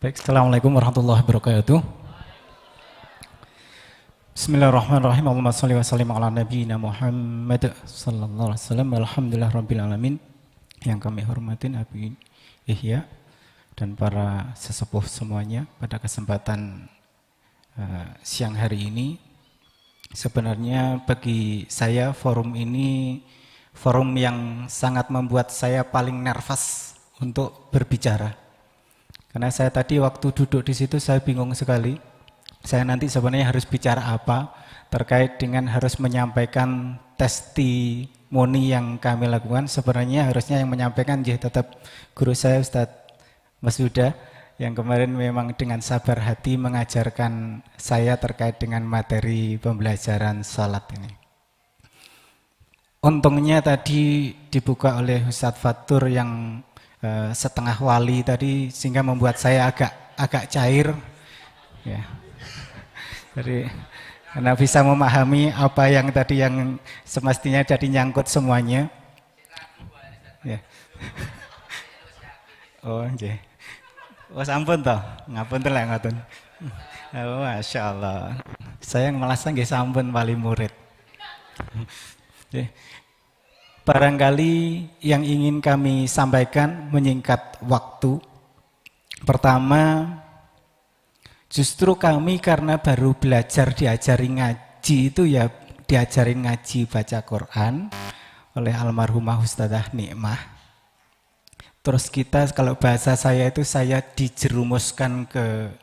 Baik, Assalamualaikum warahmatullahi wabarakatuh. Bismillahirrahmanirrahim. Allahumma sholli wa sallim ala nabiyyina Muhammad sallallahu alaihi wasallam. Alhamdulillah rabbil alamin. Yang kami hormatin Abi Ihya dan para sesepuh semuanya pada kesempatan siang hari ini. Sebenarnya bagi saya forum ini forum yang sangat membuat saya paling nervous untuk berbicara. Karena saya tadi waktu duduk di situ saya bingung sekali. Saya nanti sebenarnya harus bicara apa terkait dengan harus menyampaikan testimoni yang kami lakukan. Sebenarnya harusnya yang menyampaikan tetap guru saya Ustadz Mas Huda yang kemarin memang dengan sabar hati mengajarkan saya terkait dengan materi pembelajaran salat ini. Untungnya tadi dibuka oleh Ustadz Fatur yang setengah wali tadi sehingga membuat saya agak cair ya. Jadi karena bisa memahami apa yang tadi yang semestinya jadi nyangkut semuanya ya. Oh nggih. Oh sampun toh, ngapunten lek ngoten. Oh Masya Allah. Saya merasa nggih sampun wali murid. Barangkali yang ingin kami sampaikan menyingkat waktu. Pertama, justru kami karena baru belajar diajari ngaji itu ya diajarin ngaji baca Quran oleh almarhumah Ustadzah Nikmah. Terus kita kalau bahasa saya itu saya dijerumuskan ke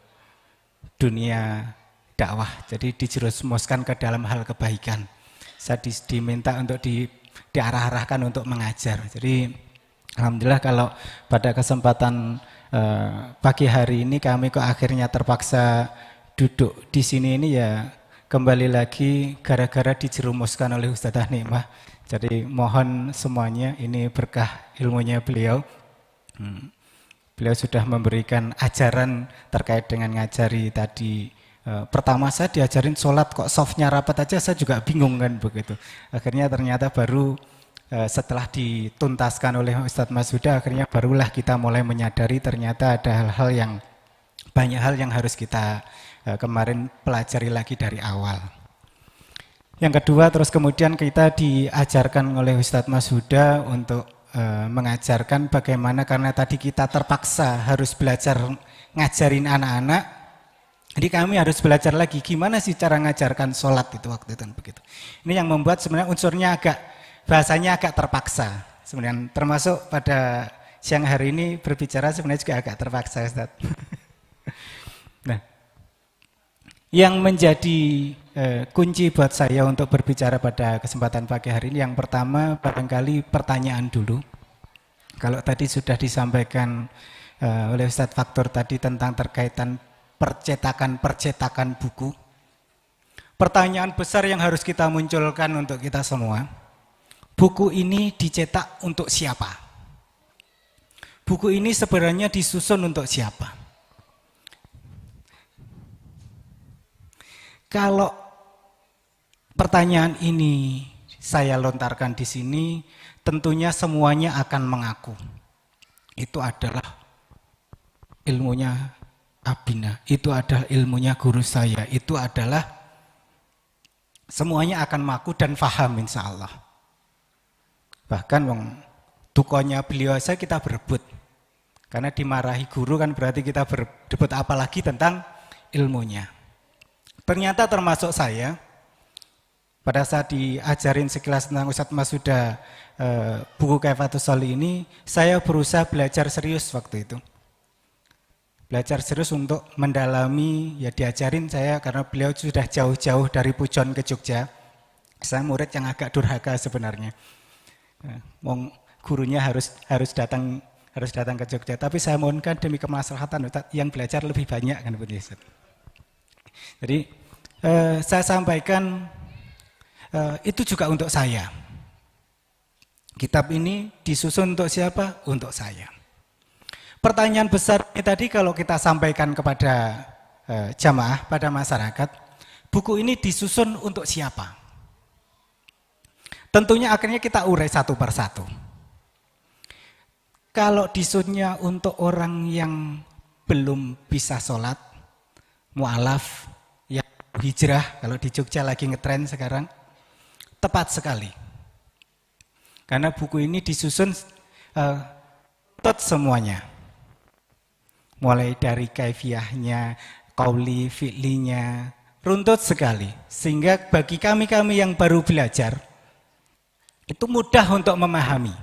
dunia dakwah. Jadi dijerumuskan ke dalam hal kebaikan. Saya diminta untuk diarah-arahkan untuk mengajar. Jadi alhamdulillah kalau pada kesempatan pagi hari ini kami kok akhirnya terpaksa duduk di sini ini ya kembali lagi gara-gara dijerumuskan oleh Ustadzah Nikmah. Jadi mohon semuanya ini berkah ilmunya beliau. Beliau sudah memberikan ajaran terkait dengan ngajari tadi. Pertama saya diajarin sholat kok softnya rapat aja saya juga bingung kan begitu. Akhirnya ternyata baru setelah dituntaskan oleh Ustadz Mas Huda akhirnya barulah kita mulai menyadari ternyata ada hal-hal yang banyak hal yang harus kita kemarin pelajari lagi dari awal. Yang kedua terus kemudian kita diajarkan oleh Ustadz Mas Huda untuk mengajarkan bagaimana karena tadi kita terpaksa harus belajar ngajarin anak-anak. Jadi kami harus belajar lagi gimana sih cara ngajarkan sholat itu waktu itu begitu. Ini yang membuat sebenarnya unsurnya bahasanya agak terpaksa. Sebenarnya termasuk pada siang hari ini berbicara sebenarnya juga agak terpaksa Ustaz. Nah, yang menjadi kunci buat saya untuk berbicara pada kesempatan pagi hari ini yang pertama barangkali pertanyaan dulu. Kalau tadi sudah disampaikan oleh Ustadz Faktor tadi tentang terkaitan percetakan buku. Pertanyaan besar yang harus kita munculkan untuk kita semua. Buku ini dicetak untuk siapa? Buku ini sebenarnya disusun untuk siapa? Kalau pertanyaan ini saya lontarkan di sini, tentunya semuanya akan mengaku. Itu adalah ilmunya Abina, itu adalah ilmunya guru saya, itu adalah semuanya akan mengaku dan paham insya Allah. Bahkan dukonya beliau saya kita berebut. Karena dimarahi guru kan berarti kita berebut apalagi tentang ilmunya. Ternyata termasuk saya, pada saat diajarin sekilas tentang Ustadz Mas Huda buku Kaifatus Sholi ini, saya berusaha belajar serius waktu itu. Belajar serius untuk mendalami, ya diajarin saya karena beliau sudah jauh-jauh dari Pujon ke Jogja. Saya murid yang agak durhaka sebenarnya. Gurunya harus datang ke Jogja, tapi saya mohonkan demi kemaslahatan Ustaz, yang belajar lebih banyak kan begitu. Jadi saya sampaikan itu juga untuk saya. Kitab ini disusun untuk siapa? Untuk saya. Pertanyaan besar ini tadi kalau kita sampaikan kepada jamaah, pada masyarakat, buku ini disusun untuk siapa? Tentunya akhirnya kita urai satu persatu. Kalau disusunnya untuk orang yang belum bisa sholat, mu'alaf, yang hijrah, kalau di Jogja lagi ngetren sekarang, tepat sekali. Karena buku ini disusun tot semuanya. Mulai dari kaifiahnya, qauli, fi'linya, runtut sekali. Sehingga bagi kami-kami yang baru belajar, itu mudah untuk memahami.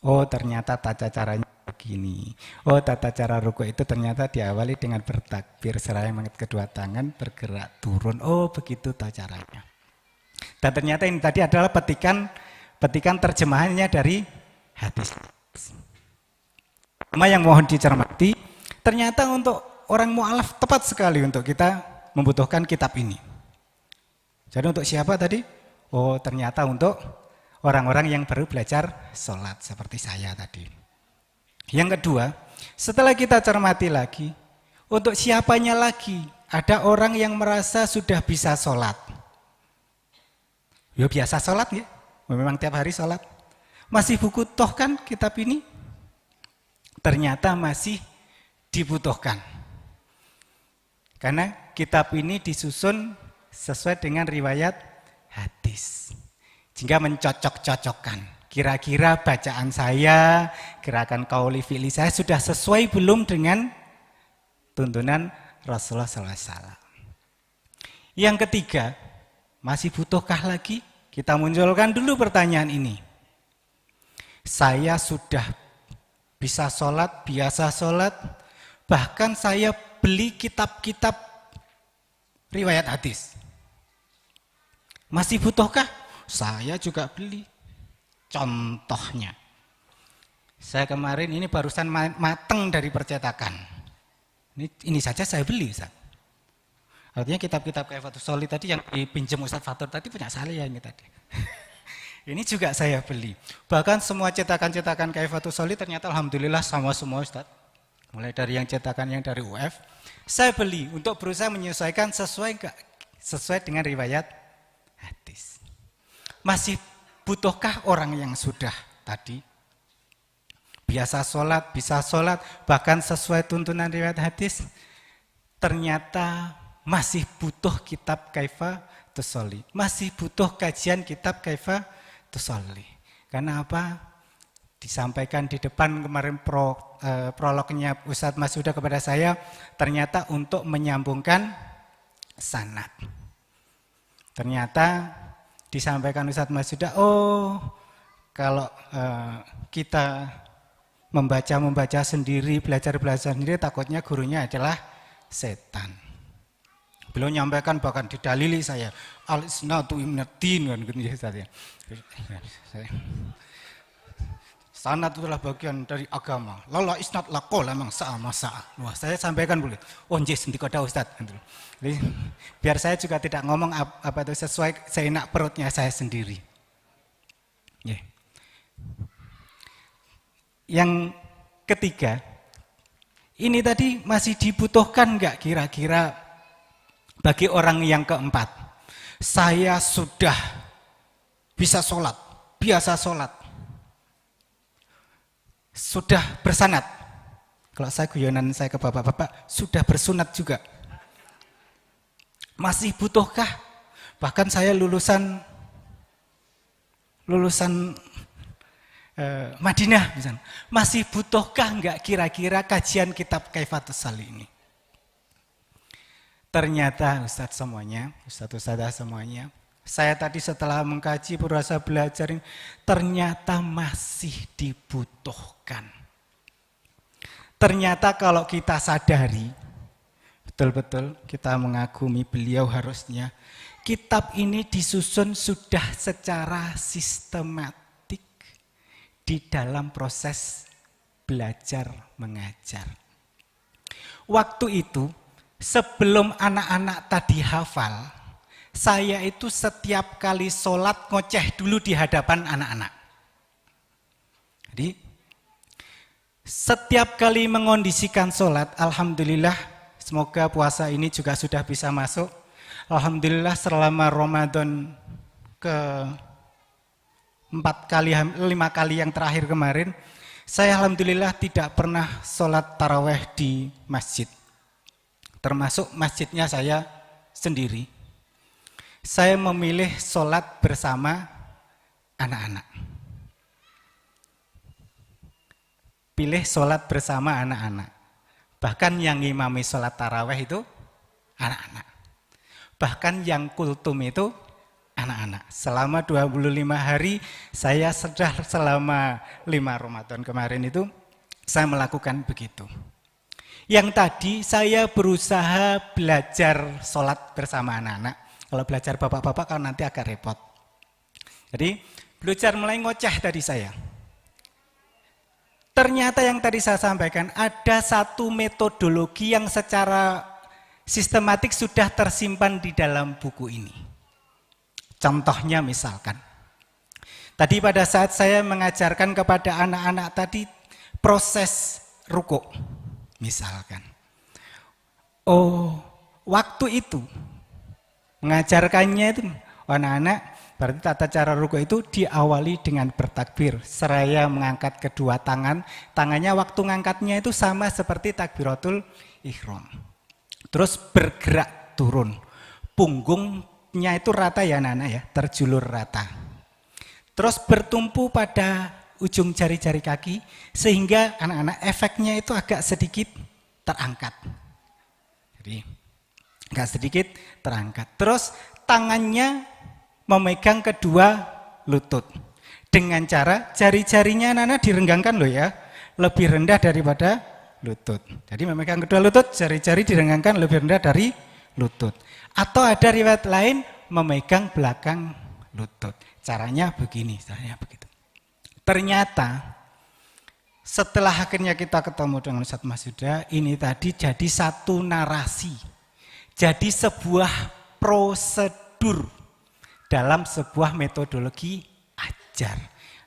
Oh ternyata tata caranya begini. Oh tata cara rukuk itu ternyata diawali dengan bertakbir, seraya mengangkat kedua tangan, bergerak turun. Oh begitu tata caranya. Dan ternyata ini tadi adalah petikan terjemahannya dari hadis. Sama yang mohon dicermati, ternyata untuk orang mu'alaf tepat sekali untuk kita membutuhkan kitab ini. Jadi untuk siapa tadi? Oh ternyata untuk orang-orang yang baru belajar sholat seperti saya tadi. Yang kedua, setelah kita cermati lagi, untuk siapanya lagi? Ada orang yang merasa sudah bisa sholat. Ya biasa sholat ya, memang tiap hari sholat. Masih butuh kan kitab ini? Ternyata masih dibutuhkan. Karena kitab ini disusun sesuai dengan riwayat hadis. Sehingga mencocok-cocokkan. Kira-kira bacaan saya, gerakan qauli fi'li saya sudah sesuai belum dengan tuntunan Rasulullah SAW. Yang ketiga, masih butuhkah lagi? Kita munculkan dulu pertanyaan ini. Saya sudah bisa sholat, biasa sholat, bahkan saya beli kitab-kitab riwayat hadis. Masih butuhkah? Saya juga beli. Contohnya, saya kemarin ini barusan mateng dari percetakan. Ini saja saya beli, Ustaz. Artinya kitab-kitab Kaifatus Sholi tadi yang dipinjam Ustaz Fatur tadi punya saya ini tadi. Ini juga saya beli. Bahkan semua cetakan-cetakan Kaifatus Sholi ternyata alhamdulillah sama semua Ustaz. Mulai dari yang cetakan yang dari UF, saya beli untuk berusaha menyesuaikan sesuai dengan riwayat hadis. Masih butuhkah orang yang sudah tadi biasa sholat, bisa sholat, bahkan sesuai tuntunan riwayat hadis, ternyata masih butuh kitab Kaifatus Sholi, masih butuh kajian kitab Kaifatus Sholi. Karena apa? Disampaikan di depan kemarin prolognya Ustadz Masuda kepada saya, ternyata untuk menyambungkan sanad. Ternyata disampaikan Ustadz Masuda, oh kalau kita membaca sendiri, belajar sendiri, takutnya gurunya adalah setan. Beliau nyampaikan bahkan didalili saya, al-isnadu imnatin kan gitu ya. Sanad itulah bagian dari agama. Lala isnad laqol emang sama. Wah, saya sampaikan boleh. Oh, nggih sendika dah Ustaz. Jadi, biar saya juga tidak ngomong apa itu sesuai seenak perutnya saya sendiri. Yeah. Yang ketiga, ini tadi masih dibutuhkan enggak kira-kira bagi orang yang keempat? Saya sudah bisa sholat, biasa sholat. Sudah bersanad. Kalau saya guyonan saya ke bapak-bapak, sudah bersunat juga. Masih butuhkah? Bahkan saya lulusan Madinah misalnya. Masih butuhkah enggak kira-kira kajian kitab Kaifatus Sholi ini? Ternyata Ustadz semuanya, Ustadz semuanya, saya tadi setelah mengkaji, berusaha belajar ini, ternyata masih dibutuhkan. Ternyata kalau kita sadari, betul-betul kita mengagumi beliau harusnya, kitab ini disusun sudah secara sistematik di dalam proses belajar mengajar. Waktu itu, sebelum anak-anak tadi hafal, saya itu setiap kali sholat ngoceh dulu di hadapan anak-anak. Jadi setiap kali mengondisikan sholat, alhamdulillah semoga puasa ini juga sudah bisa masuk. Alhamdulillah selama Ramadan ke 5 kali yang terakhir kemarin, Saya alhamdulillah tidak pernah sholat taraweh di masjid. Termasuk masjidnya saya sendiri. Saya memilih sholat bersama anak-anak. Pilih sholat bersama anak-anak. Bahkan yang ngimami sholat taraweh itu anak-anak. Bahkan yang kultum itu anak-anak. Selama 25 hari saya sudah selama 5 Ramadan kemarin itu saya melakukan begitu. Yang tadi saya berusaha belajar sholat bersama anak-anak. Kalau belajar bapak-bapak kan nanti agak repot. Jadi belajar mulai ngoceh tadi saya. Ternyata yang tadi saya sampaikan ada satu metodologi yang secara sistematik sudah tersimpan di dalam buku ini. Contohnya misalkan, tadi pada saat saya mengajarkan kepada anak-anak tadi proses ruku, misalkan. Oh, waktu itu mengajarkannya itu anak-anak, berarti tata cara ruku itu diawali dengan bertakbir, seraya mengangkat kedua tangan. Tangannya waktu ngangkatnya itu sama seperti takbiratul ihram. Terus bergerak turun. Punggungnya itu rata ya anak-anak ya, terjulur rata. Terus bertumpu pada ujung jari-jari kaki, sehingga anak-anak efeknya itu agak sedikit terangkat. Jadi agak sedikit terangkat. Terus tangannya memegang kedua lutut. Dengan cara jari-jarinya anak-anak direnggangkan loh ya. Lebih rendah daripada lutut. Jadi memegang kedua lutut, jari-jari direnggangkan lebih rendah dari lutut. Atau ada riwayat lain memegang belakang lutut. Caranya begini, caranya begitu. Ternyata setelah akhirnya kita ketemu dengan Ustadz Mas Huda, ini tadi jadi satu narasi. Jadi sebuah prosedur dalam sebuah metodologi ajar.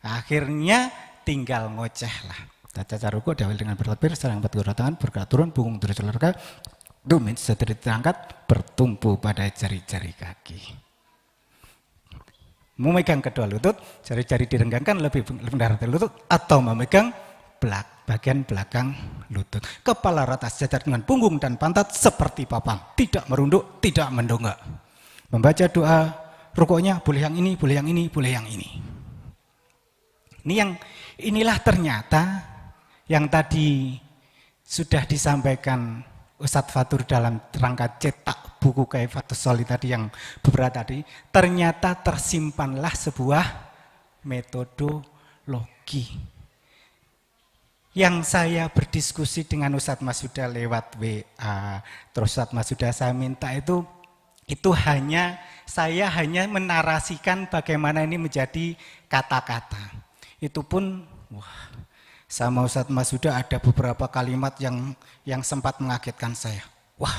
Akhirnya tinggal ngoceh lah. Tata cara ruku diawali dengan bertakbir, serang 4 kedua tangan, bergerak turun, punggung turun celaka, domin setelah diangkat, bertumpu pada jari-jari kaki. Memegang kedua lutut, jari-jari direnggangkan lebih rendah dari lutut, atau memegang bagian belakang lutut. Kepala rata sejajar dengan punggung dan pantat seperti papan, tidak merunduk, tidak mendongak. Membaca doa rukuknya boleh yang ini, boleh yang ini, boleh yang ini. Inilah ternyata yang tadi sudah disampaikan Ustadz Fatur dalam rangka cetak buku Kaifatus Sholih tadi yang beberapa tadi, ternyata tersimpanlah sebuah metodologi. Yang saya berdiskusi dengan Ustadz Mas Huda lewat WA, terus Ustadz Mas Huda saya minta itu saya hanya menarasikan bagaimana ini menjadi kata-kata. Itu pun sama Ustadz Mas Huda ada beberapa kalimat yang sempat mengagetkan saya. Wah,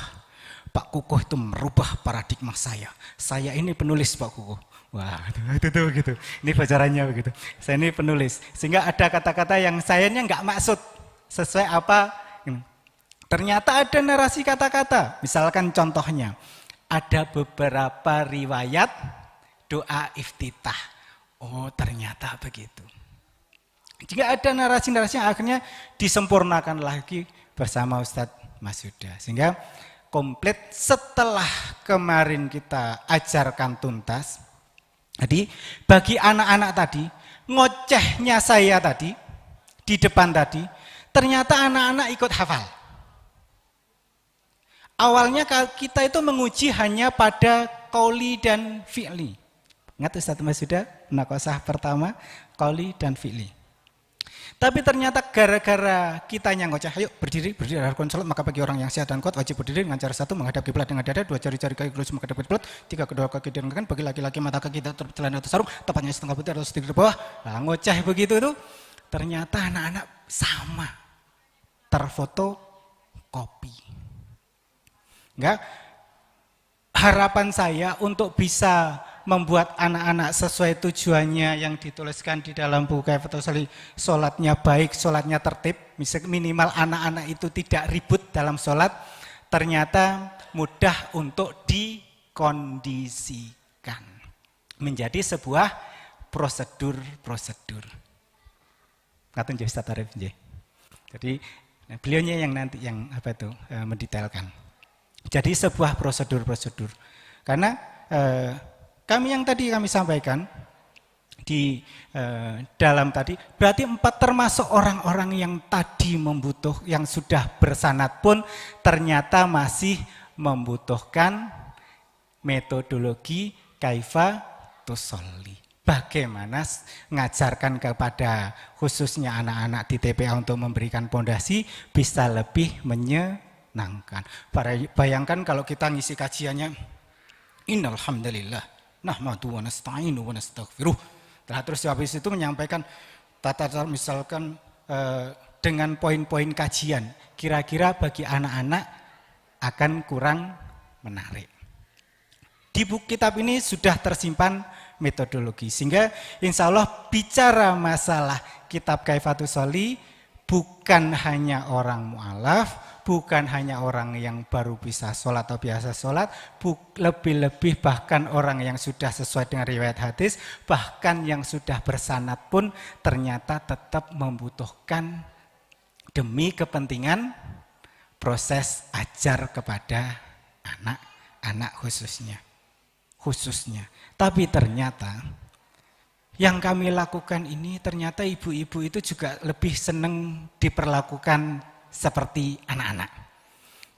Pak Kukuh itu merubah paradigma saya. Saya ini penulis Pak Kukuh. Wah, itu begitu. Ini bocorannya begitu. Saya ini penulis. Sehingga ada kata-kata yang sayanya nggak maksud sesuai apa. Ternyata ada narasi kata-kata. Misalkan contohnya, ada beberapa riwayat doa iftitah. Oh, ternyata begitu. Jika ada narasi-narasi yang akhirnya disempurnakan lagi bersama Ustadz Mas Huda. Sehingga komplit setelah kemarin kita ajarkan tuntas. Jadi bagi anak-anak tadi, ngocehnya saya tadi, di depan tadi, ternyata anak-anak ikut hafal. Awalnya kita itu menguji hanya pada qauli dan fi'li. Ingat Ustadz Mas Huda, munaqashah pertama, qauli dan fi'li. Tapi ternyata gara-gara kitanya ngoceh, ayo berdiri dari konsolat, maka bagi orang yang sehat dan kuat wajib berdiri dengan cara satu menghadap kiblat dengan dada, dua jari-jari kaki lurus menghadap kiblat, tiga kedua kaki direnggakan, bagi laki-laki mata kaki tercelana atau sarung, tepatnya setengah putih atau sedikit di bawah. Nah, ngoceh begitu itu, ternyata anak-anak sama terfoto kopi. Enggak? Harapan saya untuk bisa membuat anak-anak sesuai tujuannya yang dituliskan di dalam buku Kaifatus Sholih, sholatnya baik, sholatnya tertib, minimal anak-anak itu tidak ribut dalam sholat, ternyata mudah untuk dikondisikan menjadi sebuah prosedur-prosedur. Ngaten nggih Ustaz Arif nggih. Jadi beliaunya yang nanti yang mendetailkan. Jadi sebuah prosedur. Karena kami yang tadi kami sampaikan di dalam tadi berarti 4 termasuk orang-orang yang tadi yang sudah bersanad pun ternyata masih membutuhkan metodologi kaifa tusolli. Bagaimana mengajarkan kepada khususnya anak-anak di TPA untuk memberikan pondasi bisa lebih menyenangkan. Bayangkan kalau kita ngisi kajiannya innal hamdalillah nahmadu wa nasta'inu wa nastaghfiruh. Terus habis itu menyampaikan misalkan dengan poin-poin kajian, kira-kira bagi anak-anak akan kurang menarik. Di buku kitab ini sudah tersimpan metodologi, sehingga insya Allah bicara masalah kitab Kaifatus Sholih bukan hanya orang mu'alaf, bukan hanya orang yang baru bisa sholat atau biasa sholat, lebih-lebih bahkan orang yang sudah sesuai dengan riwayat hadis, bahkan yang sudah bersanad pun ternyata tetap membutuhkan demi kepentingan proses ajar kepada anak-anak khususnya. Tapi ternyata yang kami lakukan ini ternyata ibu-ibu itu juga lebih senang diperlakukan seperti anak-anak.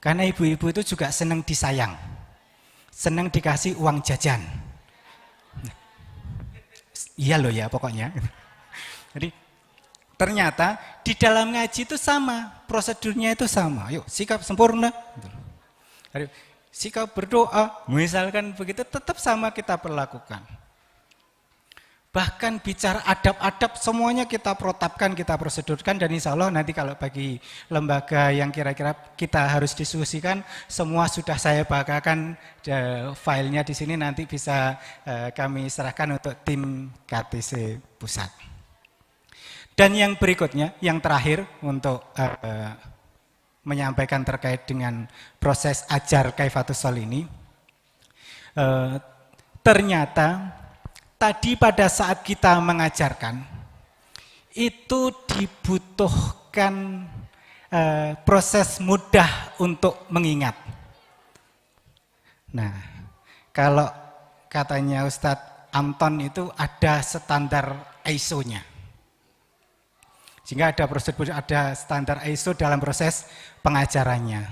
Karena ibu-ibu itu juga senang disayang. Senang dikasih uang jajan. Iya loh ya pokoknya. Jadi ternyata di dalam ngaji itu sama, prosedurnya itu sama. Yuk sikap sempurna. Sikap berdoa, misalkan begitu tetap sama kita perlakukan. Bahkan bicara adab-adab semuanya kita protapkan, kita prosedurkan, dan insya Allah nanti kalau bagi lembaga yang kira-kira kita harus diskusikan, semua sudah saya bakakan filenya di sini, nanti bisa kami serahkan untuk tim KTC Pusat. Dan yang berikutnya, yang terakhir untuk menyampaikan terkait dengan proses ajar Kaifatus Sholih ini, ternyata tadi pada saat kita mengajarkan itu dibutuhkan proses mudah untuk mengingat. Nah, kalau katanya Ustadz Anton itu ada standar ISO-nya. Sehingga ada prosedur, ada standar ISO dalam proses pengajarannya.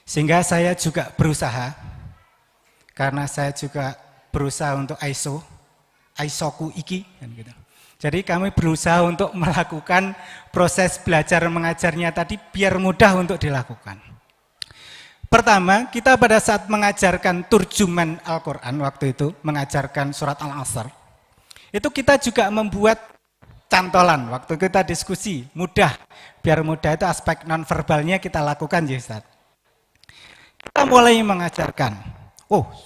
Sehingga saya juga berusaha, karena saya juga berusaha untuk ISOku iki. Gitu. Jadi kami berusaha untuk melakukan proses belajar mengajarnya tadi biar mudah untuk dilakukan. Pertama, kita pada saat mengajarkan turjuman Al-Quran waktu itu, mengajarkan surat Al-Asr, itu kita juga membuat cantolan waktu kita diskusi, mudah, biar mudah itu aspek nonverbalnya kita lakukan ya Ustaz. Kita mulai mengajarkan,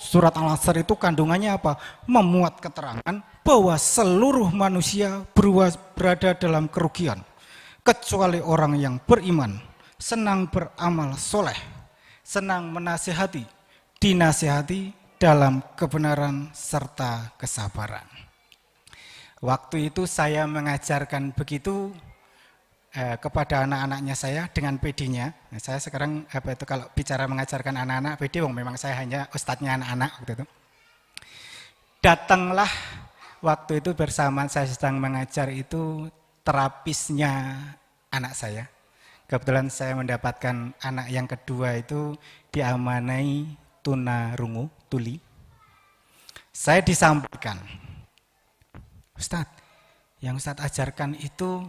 surat Al-Asr itu kandungannya apa? Memuat keterangan bahwa seluruh manusia berada dalam kerugian, kecuali orang yang beriman, senang beramal soleh, senang menasihati, dinasihati dalam kebenaran serta kesabaran. Waktu itu saya mengajarkan begitu kepada anak-anaknya saya dengan PD-nya. Nah, saya sekarang kalau bicara mengajarkan anak-anak PD, memang saya hanya ustadznya anak-anak waktu itu. Datanglah waktu itu bersama saya sedang mengajar itu terapisnya anak saya. Kebetulan saya mendapatkan anak yang kedua itu diamanai tunarungu, tuli. Saya disampaikan, Ustadz, yang Ustadz ajarkan itu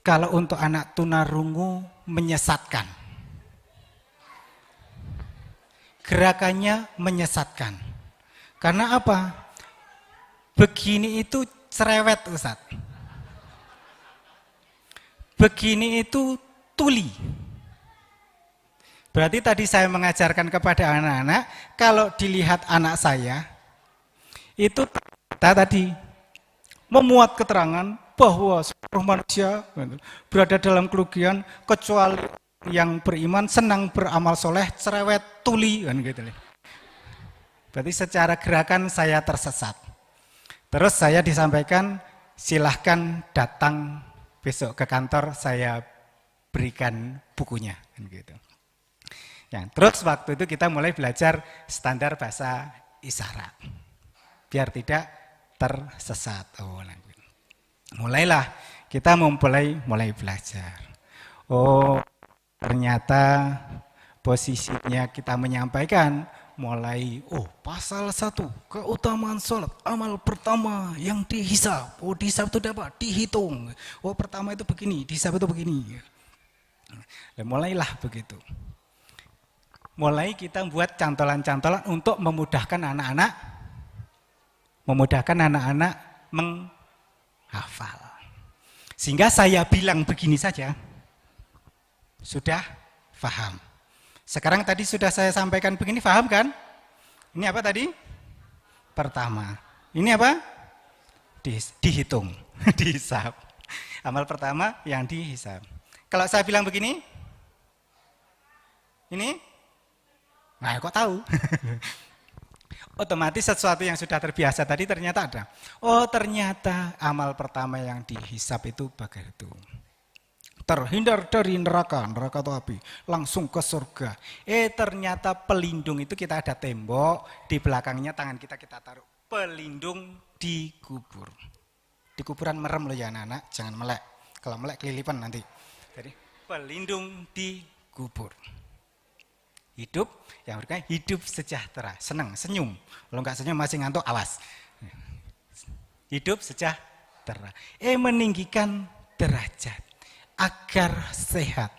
kalau untuk anak tunarungu menyesatkan. Gerakannya menyesatkan. Karena apa? Begini itu cerewet Ustadz. Begini itu tuli. Berarti tadi saya mengajarkan kepada anak-anak, kalau dilihat anak saya, itu tadi memuat keterangan bahwa seluruh manusia berada dalam kerugian kecuali yang beriman, senang beramal soleh, cerewet, tuli kan gitu. Berarti secara gerakan saya tersesat. Terus saya disampaikan silahkan datang besok ke kantor saya berikan bukunya. Gitu. Ya, terus waktu itu kita mulai belajar standar bahasa isyarat. Biar tidak tersesat. Oh, mulailah kita mulai belajar. Oh, ternyata posisinya kita menyampaikan mulai pasal 1 keutamaan sholat amal pertama yang dihisab. Dihisab itu apa? Dihitung. Pertama itu begini, dihisab itu begini. Dan mulailah begitu. Mulai kita buat cantolan-cantolan untuk memudahkan anak-anak menghafal. Sehingga saya bilang begini saja, sudah paham. Sekarang tadi sudah saya sampaikan begini, paham kan? Ini apa tadi? Pertama. Ini apa? Dihitung, dihisab. Amal pertama yang dihisab. Kalau saya bilang begini, ini? Nah, kok tahu? Otomatis sesuatu yang sudah terbiasa tadi ternyata ada. Ternyata amal pertama yang dihisab itu begitu. Terhindar dari neraka itu api, langsung ke surga. Ternyata pelindung itu kita ada tembok, di belakangnya tangan kita taruh. Pelindung di kubur. Di kuburan merem loh ya anak-anak, jangan melek. Kalau melek kelilipan nanti. Jadi pelindung di kubur. Hidup, yang berkata hidup sejahtera, senang, senyum. Kalau enggak senyum masih ngantuk, awas. Hidup sejahtera. Meninggikan derajat agar sehat.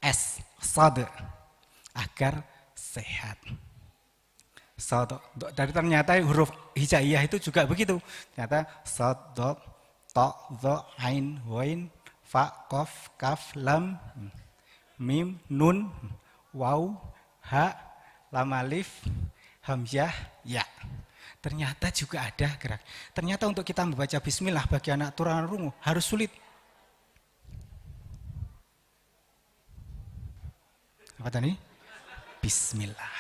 Sad, agar sehat. Sad, dari ternyata huruf hijaiyah itu juga begitu. Ternyata sad, ta, dha, ain, wain, fa, qaf, kaf, lam, mim, nun, waw, ha, lam alif, hamzah, ya. Ternyata juga ada gerak. Ternyata untuk kita membaca bismillah bagi anak tunarungu harus sulit. Apa tadi? Bismillah.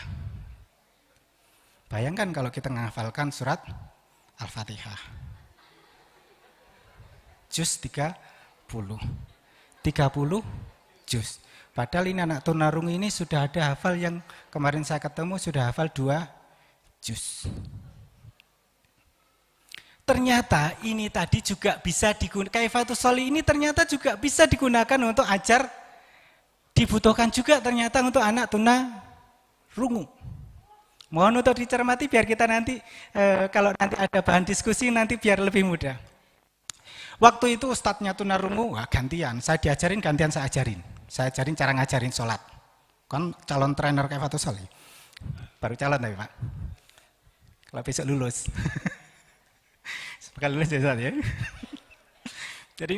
Bayangkan kalau kita menghafalkan surat Al-Fatihah. Juz 30. 30 juz. Padahal ini anak tunarungu ini sudah ada hafal yang kemarin saya ketemu sudah hafal 2 juz. Ternyata ini tadi juga bisa digunakan, Kaifatus Sholi ini ternyata juga bisa digunakan untuk ajar, dibutuhkan juga ternyata untuk anak tunarungu. Mohon untuk dicermati biar kita nanti, kalau nanti ada bahan diskusi nanti biar lebih mudah. Waktu itu ustadznya tunarungu, gantian, saya diajarin, gantian saya ajarin. Saya ajarin cara ngajarin sholat. Kan calon trainer Kaifatus Sholi. Baru calon tapi Pak. Kalau besok lulus. Sekali lulus ya. Jadi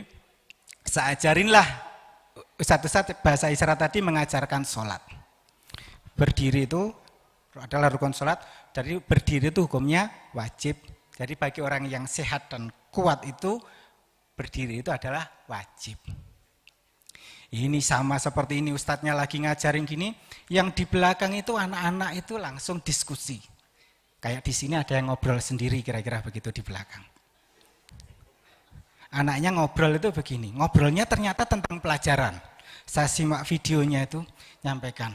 saya ajarinlah ustadz-ustadz bahasa isyarat tadi mengajarkan sholat. Berdiri itu adalah rukun sholat. Jadi berdiri itu hukumnya wajib. Jadi bagi orang yang sehat dan kuat itu berdiri itu adalah wajib. Ini sama seperti ini ustadznya lagi ngajarin gini, yang di belakang itu anak-anak itu langsung diskusi. Kayak di sini ada yang ngobrol sendiri kira-kira begitu di belakang. Anaknya ngobrol itu begini, ngobrolnya ternyata tentang pelajaran. Saya simak videonya itu, nyampaikan.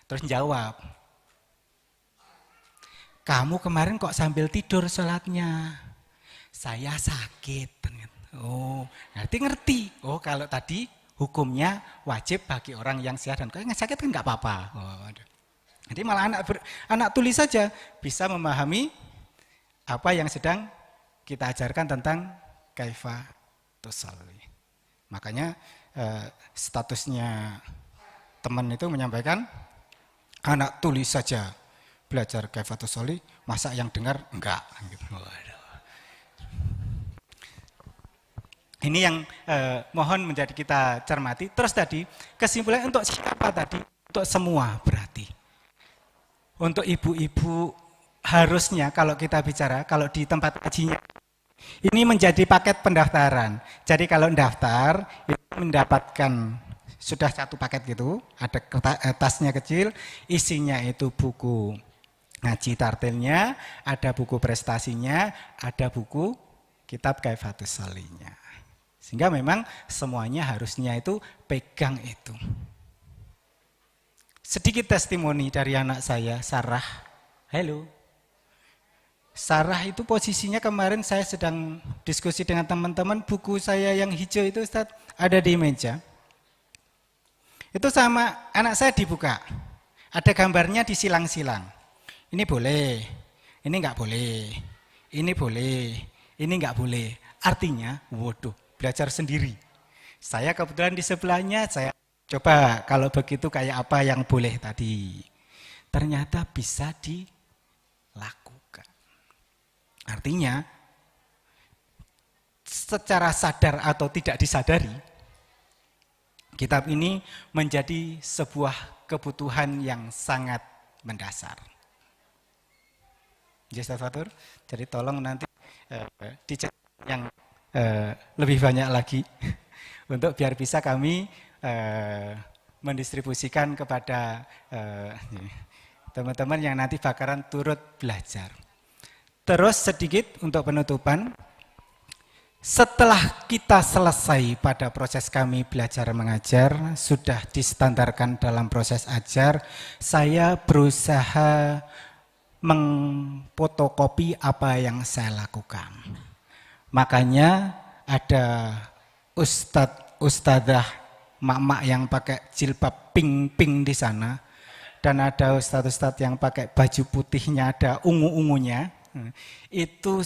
Terus jawab, kamu kemarin kok sambil tidur sholatnya? Saya sakit. Nanti ngerti. Kalau tadi hukumnya wajib bagi orang yang sehat dan kalau yang sakit kan nggak apa-apa. Jadi malah anak tulis saja bisa memahami apa yang sedang kita ajarkan tentang Kaifatus Sholi. Makanya statusnya teman itu menyampaikan anak tulis saja belajar Kaifatus Sholi, masa yang dengar enggak. Ini yang mohon menjadi kita cermati. Terus tadi kesimpulan untuk siapa tadi? Untuk semua berarti. Untuk ibu-ibu harusnya kalau kita bicara, kalau di tempat kajinya, ini menjadi paket pendaftaran. Jadi kalau daftar, itu mendapatkan sudah satu paket gitu, ada tasnya kecil, isinya itu buku ngaji tartilnya, ada buku prestasinya, ada buku kitab Kaifatus Sholinya. Sehingga memang semuanya harusnya itu pegang itu. Sedikit testimoni dari anak saya, Sarah. Halo. Sarah itu posisinya kemarin saya sedang diskusi dengan teman-teman, buku saya yang hijau itu Ustaz ada di meja. Itu sama anak saya dibuka. Ada gambarnya disilang-silang. Ini boleh, ini enggak boleh. Ini boleh, ini enggak boleh. Artinya, waduh, belajar sendiri. Saya kebetulan di sebelahnya, saya coba kalau begitu kayak apa yang boleh tadi. Ternyata bisa dilakukan. Artinya, secara sadar atau tidak disadari, kitab ini menjadi sebuah kebutuhan yang sangat mendasar. Jazakallahu. Jadi tolong nanti dicek yang lebih banyak lagi untuk biar bisa kami mendistribusikan kepada teman-teman yang nanti bakaran turut belajar. Terus sedikit untuk penutupan. Setelah kita selesai pada proses kami belajar mengajar, sudah distandarkan dalam proses ajar, saya berusaha mengfotokopi apa yang saya lakukan. Makanya ada ustadz-ustadzah mak-mak yang pakai jilbab pink-pink di sana, dan ada ustadz-ustadz yang pakai baju putihnya ada ungu-ungunya. Itu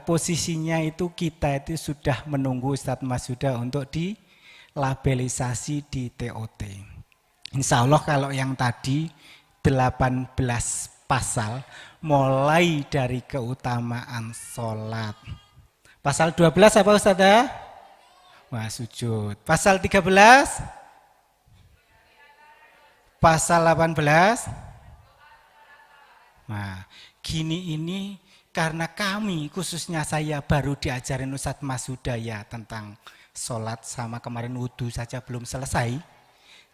posisinya itu kita itu sudah menunggu Ustadz Masuda untuk dilabelisasi di TOT. Insya Allah kalau yang tadi 18 pasal mulai dari keutamaan sholat. Pasal 12 apa Ustadzah? Wah, sujud. Pasal 13? Pasal 18? Nah, gini ini karena kami, khususnya saya baru diajarin Ustadz Masudaya tentang sholat sama kemarin wudhu saja belum selesai.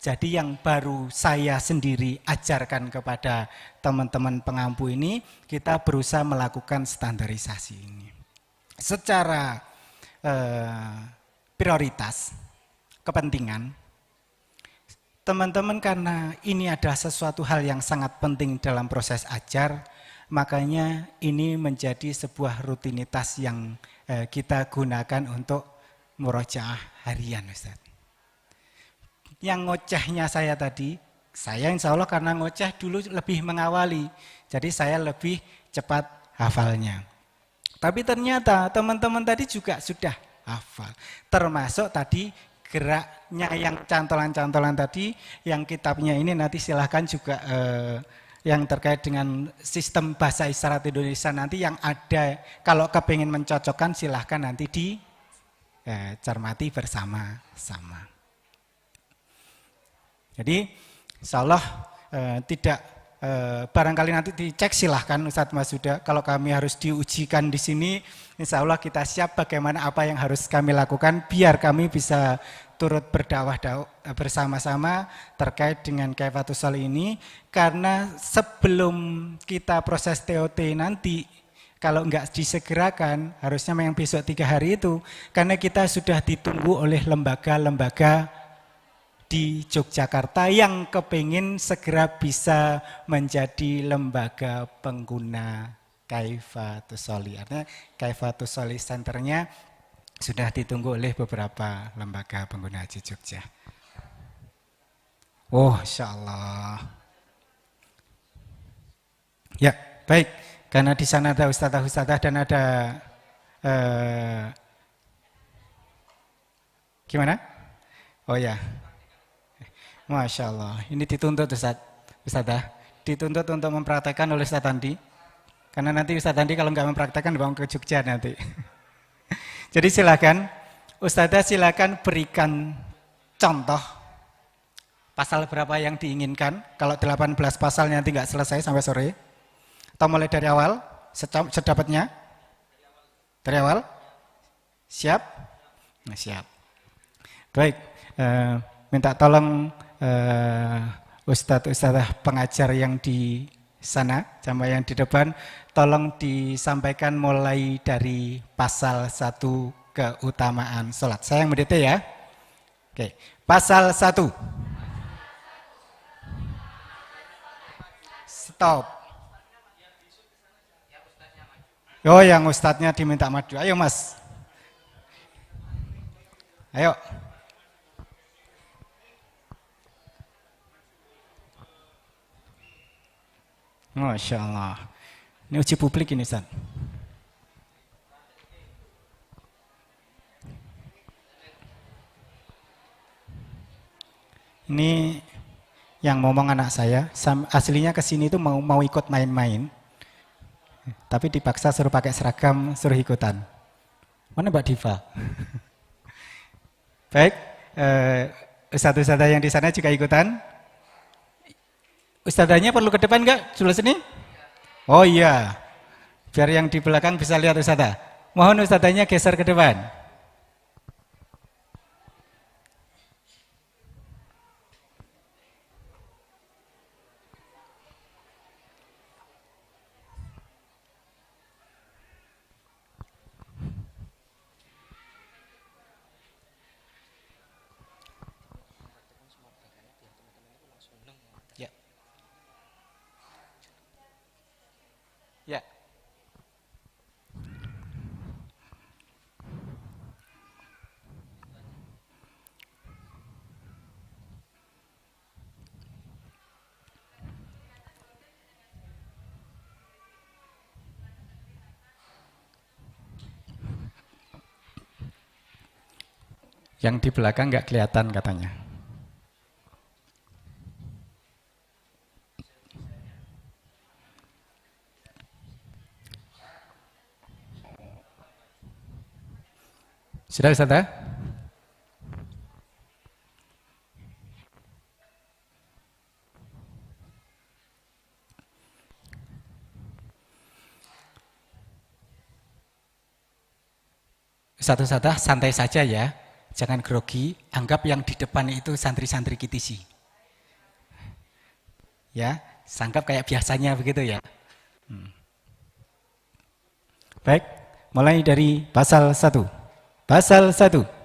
Jadi yang baru saya sendiri ajarkan kepada teman-teman pengampu ini, kita berusaha melakukan standarisasi ini. Secara prioritas, kepentingan, teman-teman karena ini adalah sesuatu hal yang sangat penting dalam proses ajar, makanya ini menjadi sebuah rutinitas yang kita gunakan untuk murojaah harian, Ustaz. Yang ngocehnya saya tadi, saya insya Allah karena ngoceh dulu lebih mengawali, jadi saya lebih cepat hafalnya. Tapi ternyata teman-teman tadi juga sudah hafal, termasuk tadi geraknya yang cantolan-cantolan tadi, yang kitabnya ini nanti silahkan juga yang terkait dengan sistem bahasa isyarat Indonesia nanti yang ada, kalau kepingin mencocokkan silahkan nanti dicermati bersama-sama. Jadi insya Allah tidak barangkali nanti dicek silahkan Ustadz Masuda, kalau kami harus diujikan di sini, insya Allah kita siap bagaimana apa yang harus kami lakukan biar kami bisa turut berdakwah bersama-sama terkait dengan Kaifatus Sholi ini, karena sebelum kita proses TOT nanti, kalau enggak disegerakan, harusnya yang besok 3 hari itu, karena kita sudah ditunggu oleh lembaga-lembaga di Yogyakarta yang kepingin segera bisa menjadi lembaga pengguna Kaifatus Sholi. Artinya Kaifatus Sholi Centernya sudah ditunggu oleh beberapa lembaga pengguna haji Jogja. Oh, insya Allah. Ya, baik. Karena di sana ada ustadzah-ustadzah dan ada gimana? Oh ya, Masya Allah. Ini dituntut ustadzah, dituntut untuk mempraktekkan oleh Ustadz Andi. Karena nanti Ustadz Andi kalau nggak mempraktekkan dibawa ke Jogja nanti. Jadi silakan, Ustadzah silakan berikan contoh pasal berapa yang diinginkan. Kalau 18 pasal nanti nggak selesai sampai sore. Atau mulai dari awal, sedapatnya. Dari awal? Siap? Nah, siap. Baik, minta tolong Ustadz-ustadzah pengajar yang di sana, jamaah yang di depan, tolong disampaikan mulai dari pasal 1 keutamaan sholat. Saya yang mendete ya. Oke, pasal 1. Stop. Oh, yang ustadznya diminta maju. Ayo mas. Ayo. Masya Allah. Ini uji publik ini Ustaz. Ini yang ngomong anak saya, aslinya kesini itu mau ikut main-main, tapi dipaksa suruh pakai seragam, suruh ikutan. Mana Mbak Diva? Baik, ustadz-ustadzah yang di sana juga ikutan. Ustadzahnya perlu ke depan enggak? Sudah sini? Oh iya, biar yang di belakang bisa lihat ustadzah. Mohon ustadzahnya geser ke depan. Ya. Ya. Yang di belakang nggak kelihatan katanya. Sudah Ustazah? Ustazah santai saja ya. Jangan grogi, anggap yang di depan itu santri-santri kitisi. Ya, sangkap kayak biasanya begitu ya. Baik, mulai dari pasal 1. Pasal 1.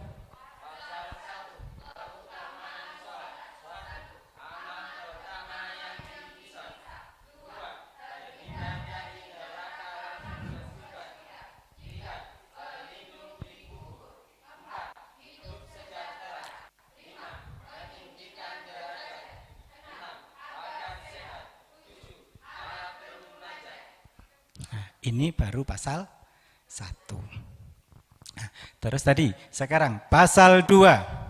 Ini baru pasal 1. Nah, terus tadi, sekarang pasal 2.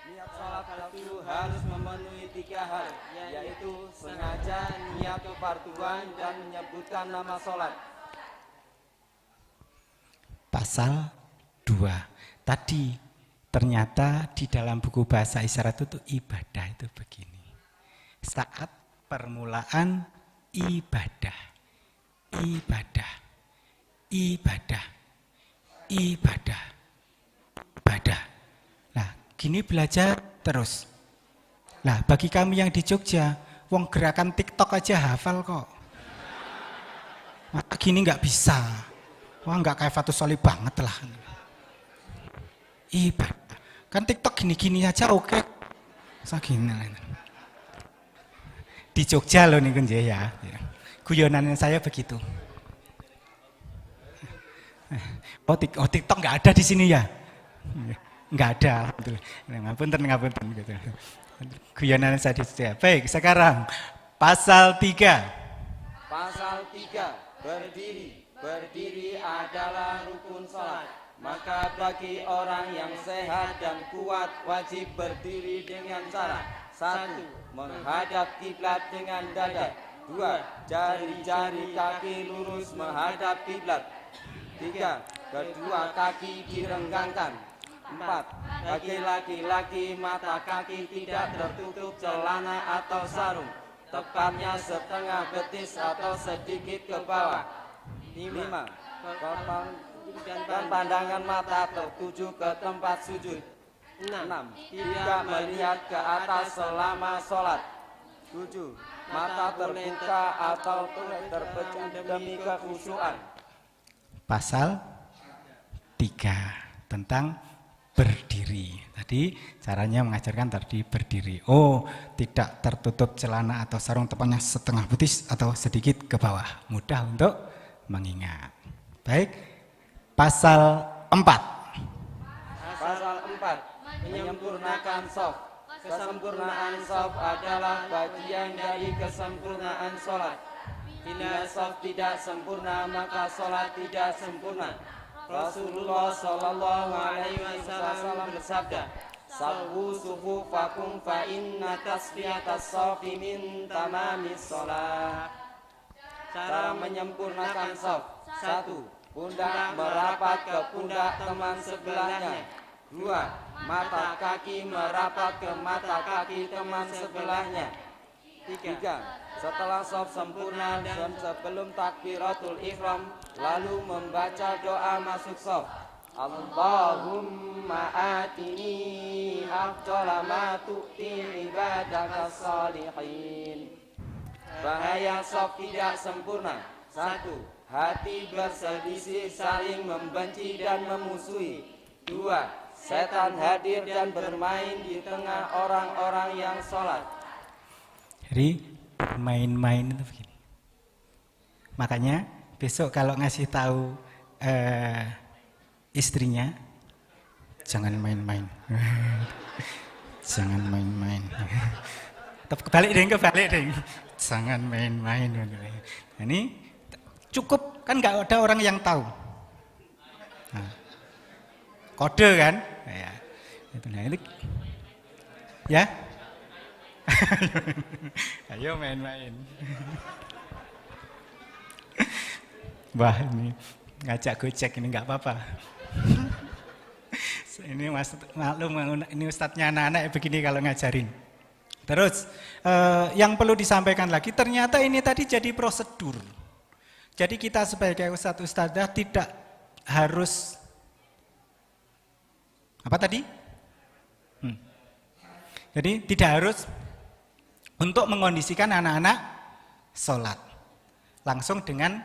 Niat sholat itu harus memenuhi 3 hal, yaitu sengaja, niat kefarduan, dan menyebutkan nama sholat. Pasal 2. Tadi ternyata di dalam buku bahasa isyarat itu ibadah itu begini. Saat permulaan ibadah, ibadah, ibadah, ibadah, ibadah. Nah, gini belajar terus. Nah, bagi kami yang di Jogja, wong gerakan TikTok aja hafal kok. Maka gini nggak bisa. Wah, nggak kayak Fatus Solih banget lah. Ibadah. Kan TikTok gini-gini aja oke. Segini. Di Jogja loh nih kunci ya. Guyonan saya begitu. Oh TikTok nggak ada di sini ya? Nggak ada. Ngapunten gitu. Guyonan saya di Jogja. Baik, sekarang pasal 3. Pasal 3, berdiri. Berdiri adalah rukun sholat. Maka bagi orang yang sehat dan kuat wajib berdiri dengan cara 1. Menghadap kiblat dengan dada. 2. Jari-jari kaki lurus menghadap kiblat. 3. Kedua kaki direnggangkan. 4. Bagi laki-laki mata kaki tidak tertutup celana atau sarung, tepatnya setengah betis atau sedikit ke bawah. 5. Dan pandangan mata tertuju ke tempat sujud. 6. Tidak melihat ke atas selama sholat. 7. Mata terbuka atau terpejam demi kekhusyuan. Pasal 3 tentang berdiri. Tadi caranya mengajarkan tadi berdiri. Oh, tidak tertutup celana atau sarung, tepatnya setengah betis atau sedikit ke bawah. Mudah untuk mengingat. Baik. Pasal 4. Pasal 4. Menyempurnakan shaf. Kesempurnaan shaf adalah bagian dari kesempurnaan sholat. Bila shaf tidak sempurna, maka sholat tidak sempurna. Rasulullah Shallallahu Alaihi Wasallam bersabda, "Sawwu sufufakum fa inna tasfiyatas shafi min tamamis sholat." Cara menyempurnakan shaf. 1. Pundak merapat ke pundak teman sebelahnya. 2. Mata kaki merapat ke mata kaki teman sebelahnya. 3. Setelah shaf sempurna dan sebelum takbiratul ihram, lalu membaca doa masuk shaf. Allahumma atini afdhala ma tu'ti ibadaka salihin. Bahaya shaf tidak sempurna. 1. Hati berselisih, saling membenci dan memusuhi. 2. Setan hadir dan bermain di tengah orang-orang yang sholat. Jadi main-main itu begini. Makanya besok kalau ngasih tahu istrinya, jangan main-main. Jangan main-main. Kebalik deh. Jangan main-main. Ini cukup kan, nggak ada orang yang tahu. Nah, kode kan? Ya. Itulah ini. Ya. Ayo main-main. Wah, ini ngajak gojek ini nggak apa-apa. Ini maklum, ini ustadznya anak-anak begini kalau ngajarin. Terus yang perlu disampaikan lagi, ternyata ini tadi jadi prosedur. Jadi kita sebagai ustadz-ustadzah tidak harus apa tadi? Jadi tidak harus untuk mengondisikan anak-anak sholat langsung dengan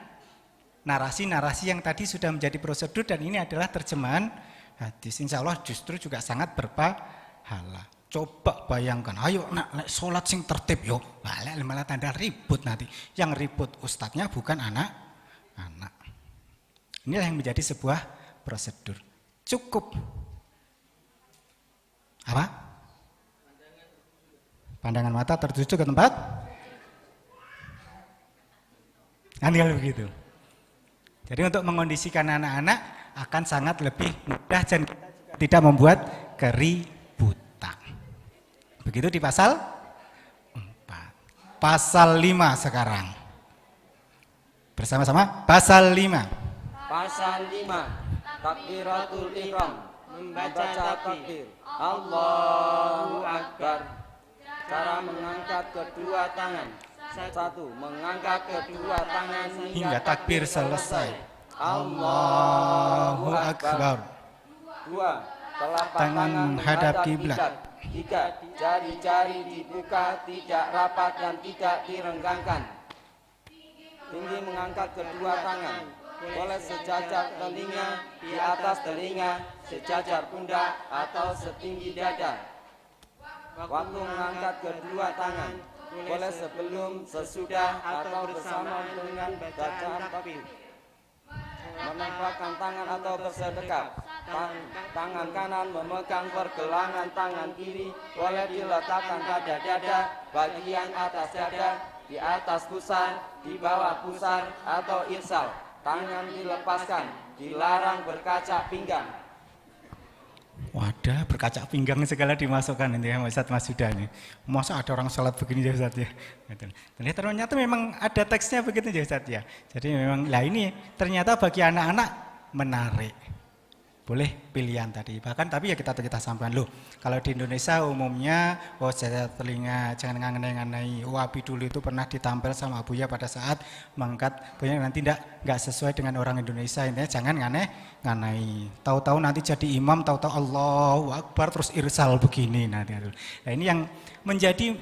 narasi-narasi yang tadi sudah menjadi prosedur, dan ini adalah terjemahan hadis. Insya Allah justru juga sangat berpahala. Coba bayangkan, ayo nak sholat sing tertib yo, malah tanda ribut nanti. Yang ribut ustadznya bukan anak-anak. Inilah yang menjadi sebuah prosedur. Cukup apa? Pandangan mata tertuju ke tempat. Nanti kalau begitu. Jadi untuk mengondisikan anak-anak akan sangat lebih mudah dan tidak membuat keributan. Begitu di pasal 4. Pasal 5 sekarang. Bersama-sama pasal 5. Pasal 5. Takbiratul ihram. Membaca takbir. Allahu Akbar. Cara mengangkat kedua tangan. 1. Mengangkat kedua tangan hingga takbir selesai. Allahu Akbar. 2. Telapak tangan menghadap kiblat. 3. Jari-jari dibuka, tidak rapat dan tidak direnggangkan. Tinggi mengangkat kedua tangan. Boleh sejajar telinga, di atas telinga, sejajar pundak atau setinggi dada. Waktu mengangkat kedua tangan, boleh sebelum, sesudah, atau bersama dengan bacaan takbir. Menempelkan tangan atau bersedekap. Tangan kanan memegang pergelangan tangan kiri, boleh diletakkan pada dada, bagian atas dada, di atas pusar, di bawah pusar, atau irsal. Tangan dilepaskan, dilarang berkaca pinggang. Wadah, berkaca pinggang segala dimasukkan ini ya Ustaz Mas Huda ini. Masa ada orang sholat begini ya Ustaz ya. Gitu. Dan ternyata memang ada teksnya begitu ya Ustaz ya. Jadi memang lah ini ternyata bagi anak-anak menarik. Boleh pilihan tadi. Bahkan tapi ya kita sampaikan loh. Kalau di Indonesia umumnya jaga telinga, jangan nganai-nganai. Abi dulu itu pernah ditampil sama Buya pada saat mengangkat Buya nanti enggak sesuai dengan orang Indonesia. Intinya jangan nganai. Tahu-tahu nanti jadi imam, tahu-tahu Allahu Akbar terus irsal begini nanti. Nah, ini yang menjadi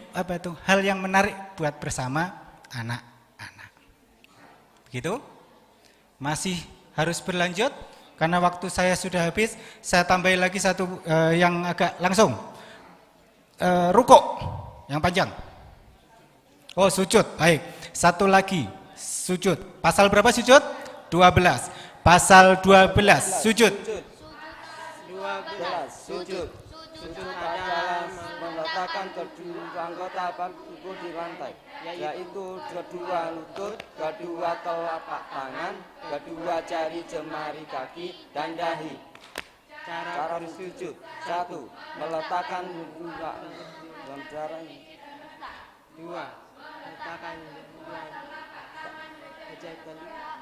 hal yang menarik buat bersama anak-anak. Begitu? Masih harus berlanjut? Karena waktu saya sudah habis, saya tambahin lagi satu yang agak langsung. Rukuk yang panjang. Oh, sujud. Baik. Satu lagi, sujud. Pasal berapa sujud? 12. Pasal 12, sujud. 12. Sujud. Sujud adalah meletakkan kedua anggota tubuh di lantai, yaitu kedua lutut, kedua telapak tangan, kedua jari jemari kaki dan dahi. Cara bersujud: 1. Meletakkan dalam cara 2. Meletakkan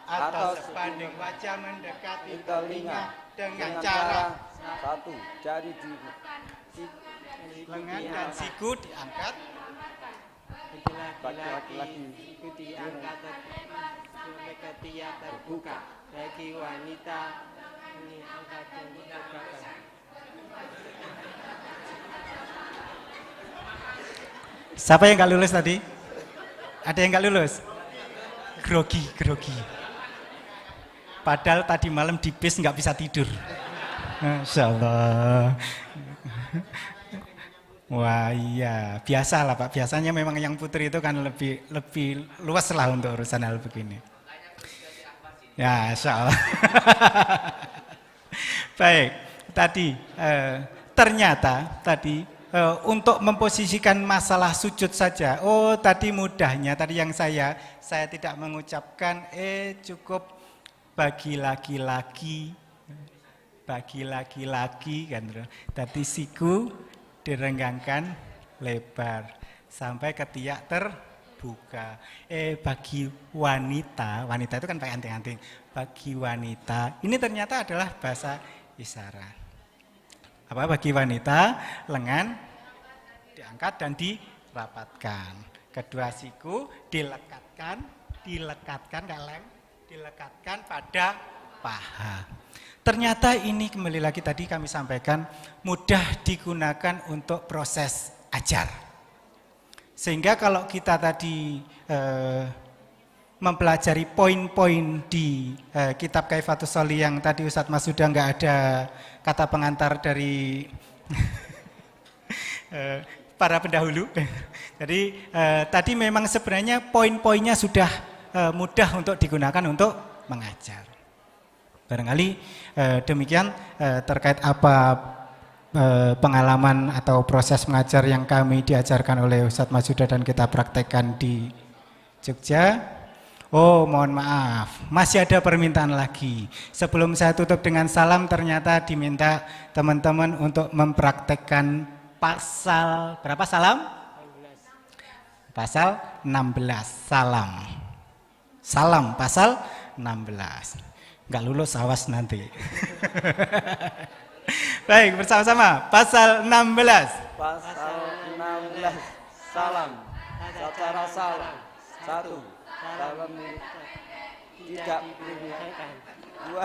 atau sebanding wajah mendekati telinga dengan cara 1. Jari di lengan dan siku diangkat. Laki-laki siku diangkat sampai ketiak terbuka. Bagi wanita ini angkat terbuka. Siapa yang nggak lulus tadi? Ada yang nggak lulus? Grogi. Padahal tadi malam di bis nggak bisa tidur. Masya Allah. Wah iya, biasa lah Pak. Biasanya memang yang putri itu kan lebih luas lah untuk urusan hal begini. Ya, Masya Allah. Baik, tadi ternyata tadi untuk memposisikan masalah sujud saja. Oh, tadi mudahnya tadi yang saya tidak mengucapkan cukup bagi laki-laki kan. Tadi siku direnggangkan lebar sampai ketiak terbuka. Bagi wanita itu kan pakai anting-anting. Bagi wanita, ini ternyata adalah bahasa isyarat. Apa bagi wanita? Lengan diangkat dan dirapatkan. Kedua siku dilekatkan pada paha. Ternyata ini kembali lagi tadi kami sampaikan mudah digunakan untuk proses ajar. Sehingga kalau kita tadi mempelajari poin-poin di kitab Kaifatus Sholi yang tadi Ustadz Mas sudah nggak ada kata pengantar dari para pendahulu. Jadi tadi memang sebenarnya poin-poinnya sudah mudah untuk digunakan untuk mengajar. Barangkali demikian terkait apa pengalaman atau proses mengajar yang kami diajarkan oleh Ustadz Mas Huda dan kita praktekkan di Jogja. Oh, mohon maaf, masih ada permintaan lagi. Sebelum saya tutup dengan salam, ternyata diminta teman-teman untuk mempraktekkan pasal berapa salam? Pasal 16, salam. Salam pasal 16. Enggak lulus awas nanti. Baik, bersama-sama pasal 16. Pasal 16 salam. Secara salam. 1. Salam tidak diperintahkan. 2.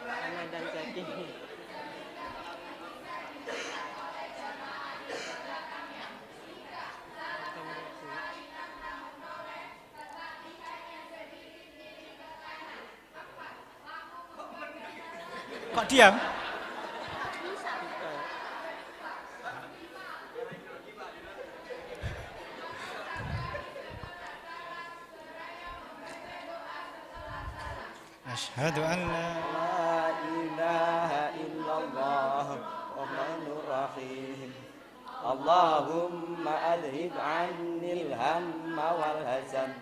Tangan dan kaki. Kok diam? Asyhadu an La ilaha illallah Rahmanur Rahim. Allahumma adhib annil hamma wal hazan.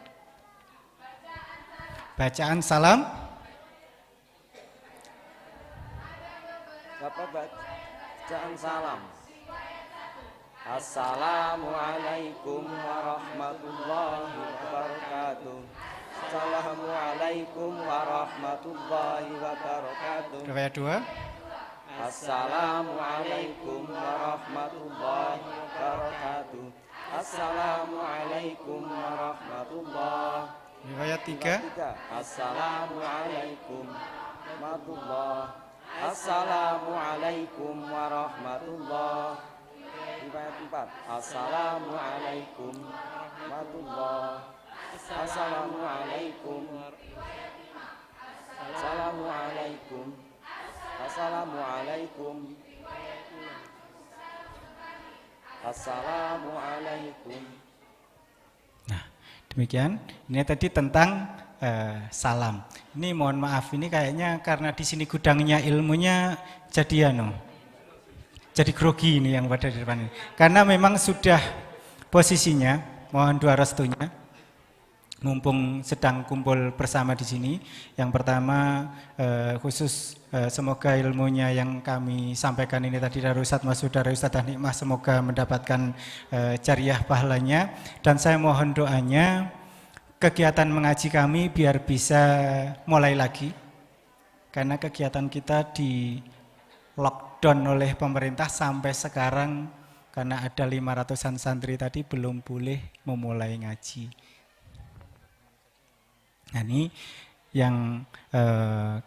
Bacaan salam. Bapak bacaan salam. Assalamualaikum warahmatullahi wabarakatuh. Assalamualaikum warahmatullahi wabarakatuh. Riwayat 2. Assalamualaikum warahmatullahi wabarakatuh. Assalamualaikum warahmatullahi. Riwayat 3. Assalamualaikum warahmatullahi. Assalamualaikum warahmatullahi. Riwayat 4. Assalamualaikum warahmatullahi. Assalamualaikum. Assalamualaikum. Assalamualaikum. Assalamualaikum. Nah, demikian. Ini tadi tentang salam. Ini mohon maaf, ini kayaknya karena di sini gudangnya ilmunya jadi jadi grogi ini yang pada di depan ini. Karena memang sudah posisinya, mohon doa restunya. Mumpung sedang kumpul bersama di sini, yang pertama khusus semoga ilmunya yang kami sampaikan ini tadi dari Ustadz Masud, dari Ustadz Nikmah, semoga mendapatkan jariah pahalanya. Dan saya mohon doanya kegiatan mengaji kami biar bisa mulai lagi, karena kegiatan kita di lockdown oleh pemerintah sampai sekarang karena ada 500-an santri tadi belum boleh memulai ngaji. Nah, ini yang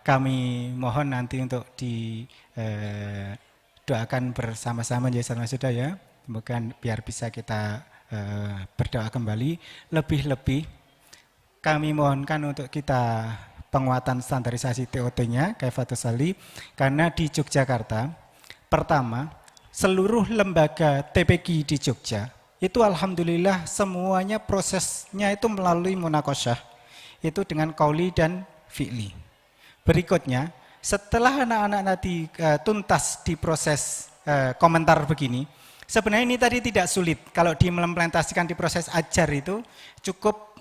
kami mohon nanti untuk didoakan bersama-sama ya Ustaz Masud ya. Semoga biar bisa kita berdoa kembali. Lebih-lebih kami mohonkan untuk kita penguatan standarisasi TOT-nya Kaifatus Sali, karena di Yogyakarta pertama seluruh lembaga TPQ di Jogja itu alhamdulillah semuanya prosesnya itu melalui munakosyah. Itu dengan qauli dan fi'li. Berikutnya, setelah anak-anak nanti tuntas di proses komentar begini, sebenarnya ini tadi tidak sulit. Kalau diimplementasikan di proses ajar itu cukup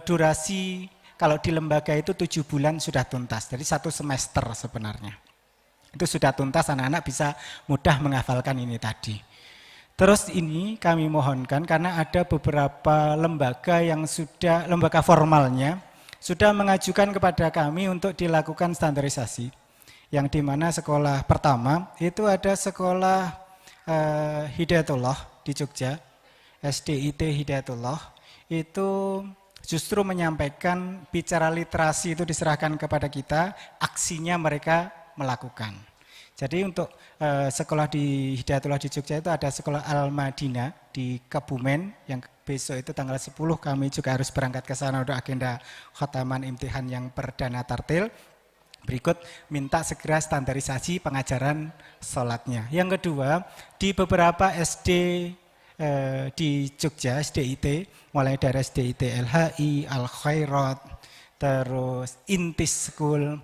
durasi, kalau di lembaga itu 7 bulan sudah tuntas. Jadi 1 semester sebenarnya. Itu sudah tuntas, anak-anak bisa mudah menghafalkan ini tadi. Terus ini kami mohonkan karena ada beberapa lembaga yang sudah, lembaga formalnya, sudah mengajukan kepada kami untuk dilakukan standarisasi. Yang dimana sekolah pertama itu ada sekolah Hidayatullah di Jogja, SDIT Hidayatullah, itu justru menyampaikan bicara literasi itu diserahkan kepada kita, aksinya mereka melakukan. Jadi untuk sekolah di Hidayatullah di Jogja itu ada sekolah Al-Madinah di Kebumen, yang besok itu tanggal 10 kami juga harus berangkat ke sana untuk agenda khataman imtihan yang perdana tartil. Berikut minta segera standarisasi pengajaran sholatnya. Yang kedua, di beberapa SD di Jogja, SDIT, mulai dari SDIT LHI, Al-Khairat, terus Intis School,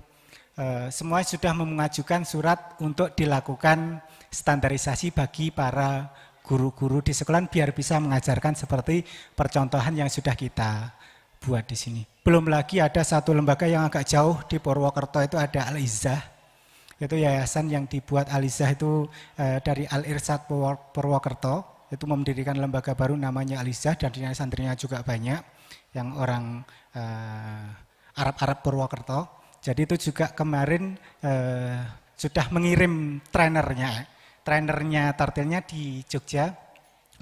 semua sudah mengajukan surat untuk dilakukan standarisasi bagi para guru-guru di sekolah biar bisa mengajarkan seperti percontohan yang sudah kita buat di sini. Belum lagi ada satu lembaga yang agak jauh di Purwokerto, itu ada Al-Izzah. Itu yayasan yang dibuat Al-Izzah itu dari Al-Irsyad Purwokerto. Itu mendirikan lembaga baru namanya Al-Izzah, dan santrinya juga banyak yang orang Arab-Arab Purwokerto. Jadi itu juga kemarin sudah mengirim trainernya tartilnya di Jogja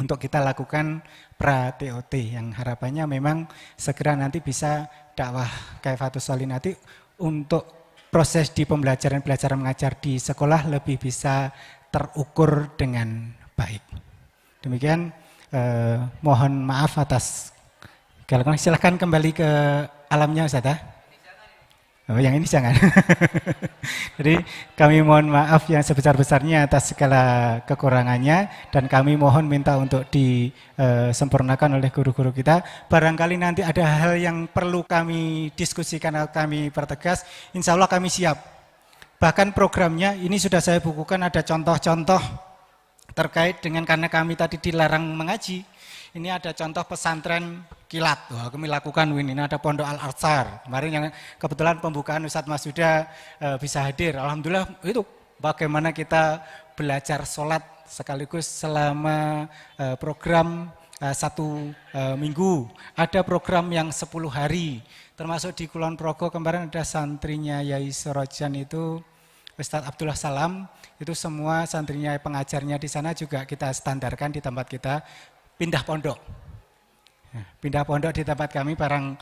untuk kita lakukan pra-TOT, yang harapannya memang segera nanti bisa dakwah Kaifatus Sholih nanti untuk proses di pembelajaran mengajar di sekolah lebih bisa terukur dengan baik. Demikian, mohon maaf atas kekurangan. Silakan kembali ke alamnya Ustaz ya. Oh, yang ini jangan. Jadi kami mohon maaf yang sebesar-besarnya atas segala kekurangannya, dan kami mohon minta untuk disempurnakan oleh guru-guru kita. Barangkali nanti ada hal yang perlu kami diskusikan atau kami pertegas, insya Allah kami siap. Bahkan programnya ini sudah saya bukukan, ada contoh-contoh terkait dengan, karena kami tadi dilarang mengaji. Ini ada contoh pesantren kilat, wah, kami lakukan ini ada Pondok Al-Arsar. Kemarin yang kebetulan pembukaan Ustadz Masuda bisa hadir, alhamdulillah itu bagaimana kita belajar sholat sekaligus selama program 1 minggu. Ada program yang 10 hari, termasuk di Kulon Progo kemarin ada santrinya Yai Sorojan itu, Ustadz Abdullah Salam, itu semua santrinya pengajarnya di sana juga kita standarkan di tempat kita, pindah pondok. Pindah pondok di tempat kami barang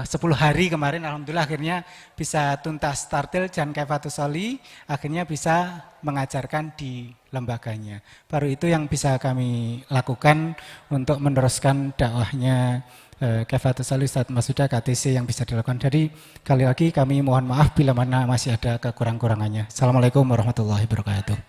10 hari kemarin, alhamdulillah akhirnya bisa tuntas tartil dan kaifatus sholi, akhirnya bisa mengajarkan di lembaganya. Baru itu yang bisa kami lakukan untuk meneruskan dakwahnya kaifatus sholi Ustadz Masuda KTC yang bisa dilakukan. Jadi kali lagi kami mohon maaf bila mana masih ada kekurang-kurangannya. Assalamualaikum warahmatullahi wabarakatuh.